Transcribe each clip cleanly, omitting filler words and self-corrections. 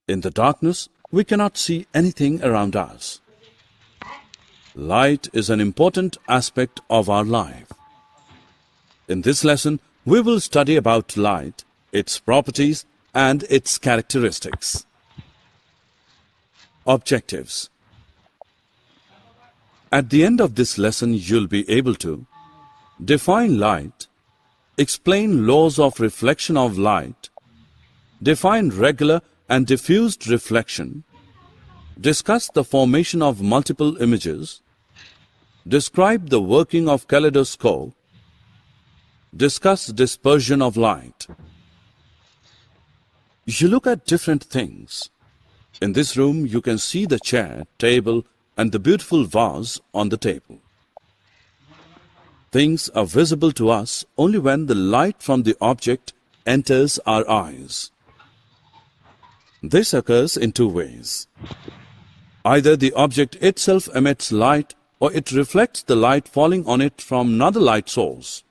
In the darkness, we cannot see anything around us. Light is an important aspect of our life. In this lesson, we will study about light, its properties, and its characteristics. Objectives. At the end of this lesson, you'll be able to define light, explain laws of reflection of light, define regular and diffused reflection, discuss the formation of multiple images, describe the working of kaleidoscope, discuss dispersion of light. You look at different things. In this room, you can see the chair, table, and the beautiful vase on the table. Things are visible to us only when the light from the object enters our eyes. This occurs in two ways. Either the object itself emits light or it reflects the light falling on it from another light source.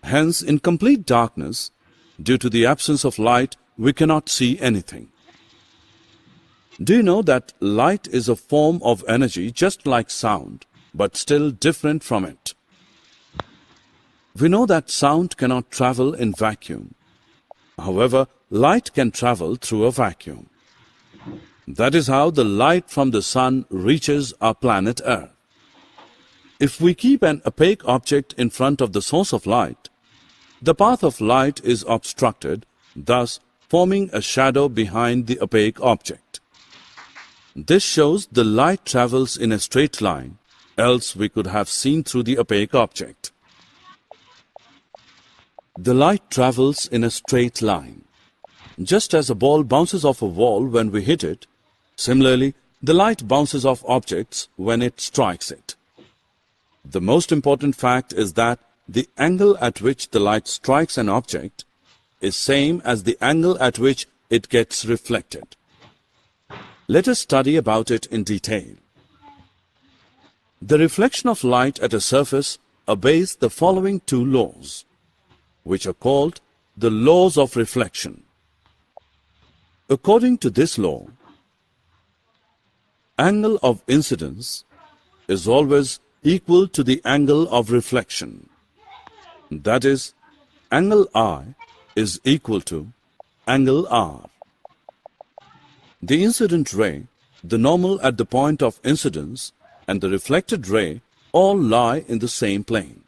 Hence, in complete darkness, due to the absence of light, we cannot see anything. Do you know that light is a form of energy just like sound, but still different from it? We know that sound cannot travel in vacuum. However, light can travel through a vacuum. That is how the light from the sun reaches our planet Earth. If we keep an opaque object in front of the source of light, the path of light is obstructed, thus forming a shadow behind the opaque object. This shows the light travels in a straight line, else we could have seen through the opaque object. The light travels in a straight line. Just as a ball bounces off a wall when we hit it, similarly, the light bounces off objects when it strikes it. The most important fact is that the angle at which the light strikes an object is same as the angle at which it gets reflected. Let us study about it in detail. The reflection of light at a surface obeys the following two laws, which are called the laws of reflection. According to this law, angle of incidence is always equal to the angle of reflection. That is, angle I is equal to angle R. The incident ray, the normal at the point of incidence, and the reflected ray all lie in the same plane.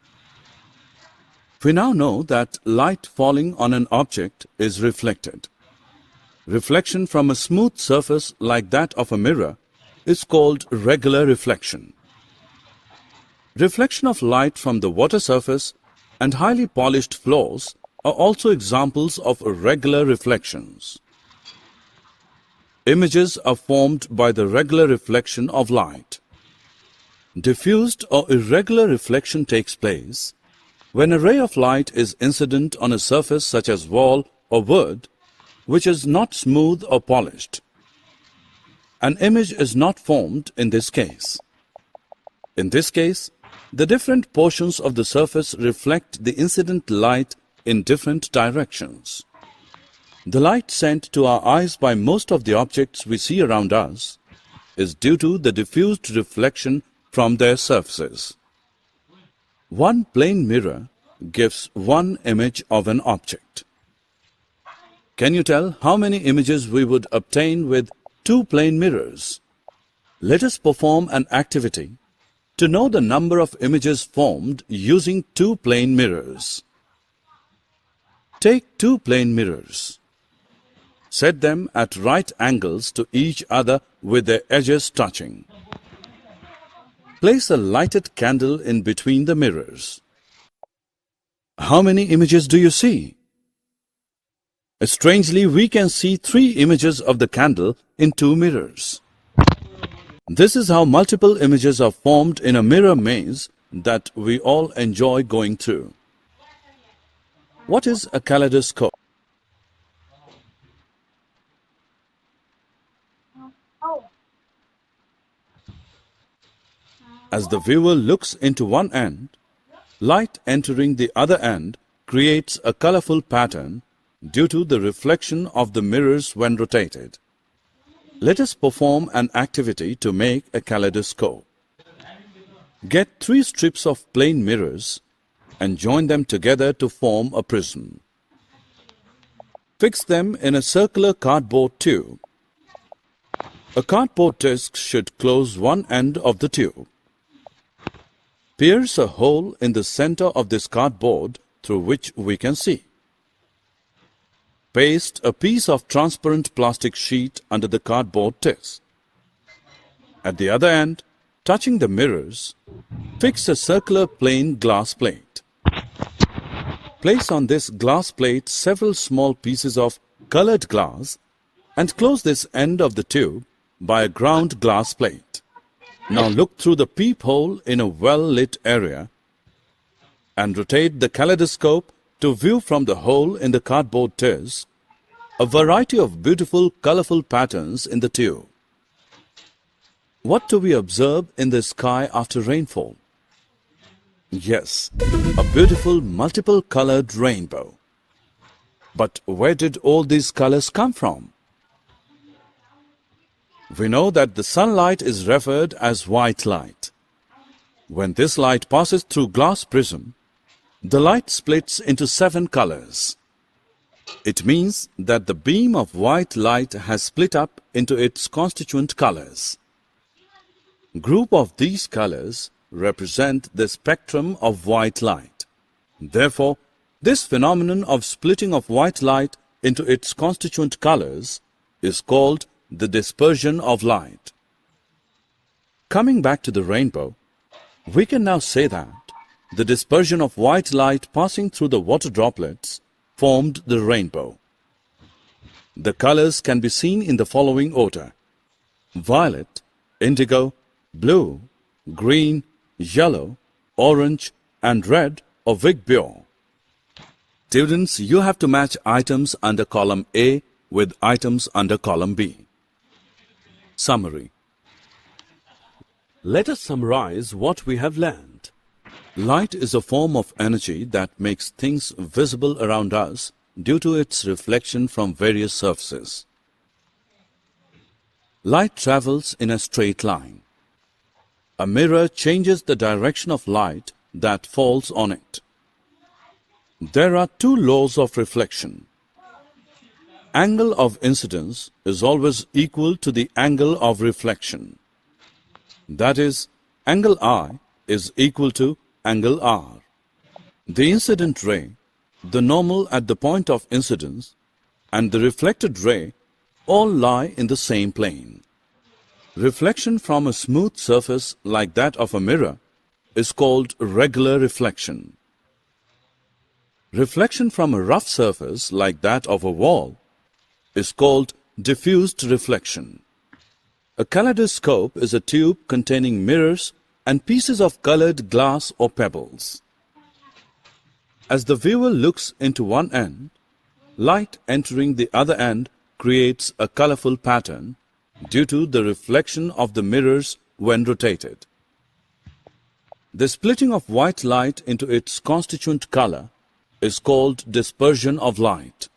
We now know that light falling on an object is reflected. Reflection from a smooth surface like that of a mirror is called regular reflection. Reflection of light from the water surface and highly polished floors are also examples of regular reflections. Images are formed by the regular reflection of light. Diffused or irregular reflection takes place when a ray of light is incident on a surface such as wall or wood, which is not smooth or polished. An image is not formed in this case. In this case, the different portions of the surface reflect the incident light in different directions. The light sent to our eyes by most of the objects we see around us is due to the diffused reflection from their surfaces. One plane mirror gives one image of an object. Can you tell how many images we would obtain with two plane mirrors? Let us perform an activity to know the number of images formed using two plane mirrors. Take two plane mirrors. Set them at right angles to each other with their edges touching. Place a lighted candle in between the mirrors. How many images do you see? Strangely, we can see 3 images of the candle in 2 mirrors. This is how multiple images are formed in a mirror maze that we all enjoy going through. What is a kaleidoscope? As the viewer looks into one end, light entering the other end creates a colorful pattern due to the reflection of the mirrors when rotated. Let us perform an activity to make a kaleidoscope. Get 3 strips of plain mirrors and join them together to form a prism. Fix them in a circular cardboard tube. A cardboard disc should close one end of the tube. Pierce a hole in the center of this cardboard through which we can see. Paste a piece of transparent plastic sheet under the cardboard disc. At the other end, touching the mirrors, fix a circular plain glass plate. Place on this glass plate several small pieces of colored glass and close this end of the tube by a ground glass plate. Now look through the peephole in a well-lit area and rotate the kaleidoscope to view from the hole in the cardboard disc a variety of beautiful, colorful patterns in the tube. What do we observe in the sky after rainfall? Yes, a beautiful multiple-colored rainbow. But where did all these colors come from? We know that the sunlight is referred as white light. When this light passes through glass prism, the light splits into 7 colors. It means that the beam of white light has split up into its constituent colors. Group of these colors represent the spectrum of white light. Therefore, this phenomenon of splitting of white light into its constituent colors is called the dispersion of light. Coming back to the rainbow, we can now say that the dispersion of white light passing through the water droplets formed the rainbow. The colors can be seen in the following order: violet, indigo, blue, green, yellow, orange, and red or vigbio. Students, you have to match items under column A with items under column B. Summary. Let us summarize what we have learned. Light is a form of energy that makes things visible around us due to its reflection from various surfaces. Light travels in a straight line. A mirror changes the direction of light that falls on it. There are 2 laws of reflection. Angle of incidence is always equal to the angle of reflection. That is, angle I is equal to angle R. The incident ray, the normal at the point of incidence, and the reflected ray all lie in the same plane. Reflection from a smooth surface like that of a mirror is called regular reflection. Reflection from a rough surface like that of a wall is called diffused reflection. A kaleidoscope is a tube containing mirrors and pieces of colored glass or pebbles. As the viewer looks into one end, light entering the other end creates a colorful pattern due to the reflection of the mirrors when rotated. The splitting of white light into its constituent color is called dispersion of light.